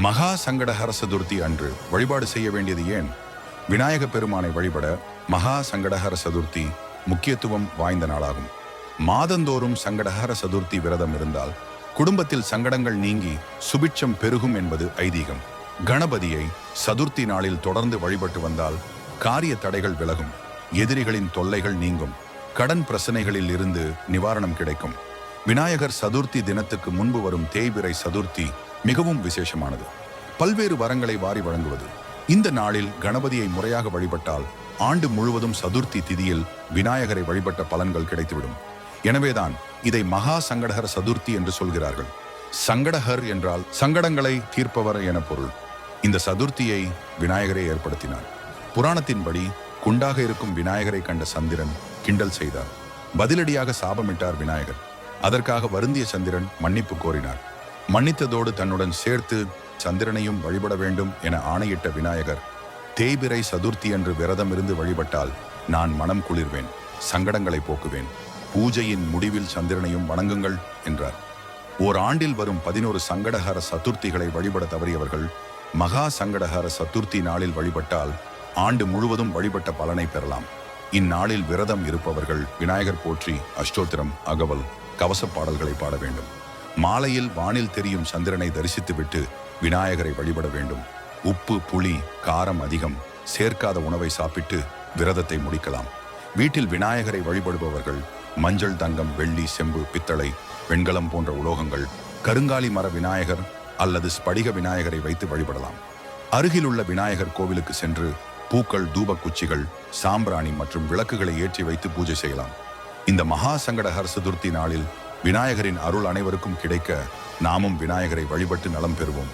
மகா சங்கடஹர சதுர்த்தி அன்று வழிபாடு செய்ய வேண்டியது ஏன்? விநாயக பெருமானை வழிபட மகா சங்கடஹர சதுர்த்தி முக்கியத்துவம் வாய்ந்த நாளாகும். மாதந்தோறும் சங்கடஹர சதுர்த்தி விரதம் இருந்தால் குடும்பத்தில் சங்கடங்கள் நீங்கி சுபிட்சம் பெருகும் என்பது ஐதீகம். கணபதியை சதுர்த்தி நாளில் தொடர்ந்து வழிபட்டு வந்தால் காரிய தடைகள் விலகும், எதிரிகளின் தொல்லைகள் நீங்கும், கடன் பிரச்சனைகளில் இருந்து நிவாரணம் கிடைக்கும். விநாயகர் சதுர்த்தி தினத்துக்கு முன்பு வரும் தேய்பிறை சதுர்த்தி மிகவும் விசேஷமானது. பல்வேறு வரங்களை வாரி வழங்குவது. இந்த நாளில் கணபதியை முறையாக வழிபட்டால் ஆண்டு முழுவதும் சதுர்த்தி திதியில் விநாயகரை வழிபட்ட பலன்கள் கிடைத்துவிடும். எனவேதான் இதை மகா சங்கடஹர சதுர்த்தி என்று சொல்கிறார்கள். சங்கடஹர் என்றால் சங்கடங்களை தீர்ப்பவர் என பொருள். இந்த சதுர்த்தியை விநாயகரே ஏற்படுத்தினார். புராணத்தின்படி குண்டாக இருக்கும் விநாயகரை கண்ட சந்திரன் கிண்டல் செய்தார். பதிலடியாக சாபமிட்டார் விநாயகர். அதற்காக வருந்திய சந்திரன் மன்னிப்பு கோரினார். மன்னித்ததோடு தன்னுடன் சேர்த்து சந்திரனையும் வழிபட வேண்டும் என ஆணையிட்ட விநாயகர், தேய்பிறை சதுர்த்தி என்று விரதம் இருந்து வழிபட்டால் நான் மனம் குளிர்வேன், சங்கடங்களை போக்குவேன், பூஜையின் முடிவில் சந்திரனையும் வணங்குங்கள் என்றார். ஓர் ஆண்டில் வரும் 11 சங்கடஹர சதுர்த்திகளை வழிபட தவறியவர்கள் மகா சங்கடஹர சதுர்த்தி நாளில் வழிபட்டால் ஆண்டு முழுவதும் வழிபட்ட பலனை பெறலாம். இந்நாளில் விரதம் இருப்பவர்கள் விநாயகர் போற்றி அஷ்டோத்திரம், அகவல், கவச பாடல்களை பாட வேண்டும். மாலையில் வானில் தெரியும் சந்திரனை தரிசித்துவிட்டு விநாயகரை வழிபட வேண்டும். உப்பு, புளி, காரம் அதிகம் சேர்க்காத உணவை சாப்பிட்டு விரதத்தை முடிக்கலாம். வீட்டில் விநாயகரை வழிபடுபவர்கள் மஞ்சள், தங்கம், வெள்ளி, செம்பு, பித்தளை, வெண்கலம் போன்ற உலோகங்கள், கருங்காலி மர விநாயகர் அல்லது ஸ்படிக விநாயகரை வைத்து வழிபடலாம். அருகிலுள்ள விநாயகர் கோவிலுக்கு சென்று பூக்கள், தூபக்குச்சிகள், சாம்பிராணி மற்றும் விளக்குகளை ஏற்றி வைத்து பூஜை செய்யலாம். இந்த மகா சங்கடஹர சதுர்த்தி நாளில் விநாயகரின் அருள் அனைவருக்கும் கிடைக்க நாமும் விநாயகரை வழிபட்டு நலம் பெறுவோம்.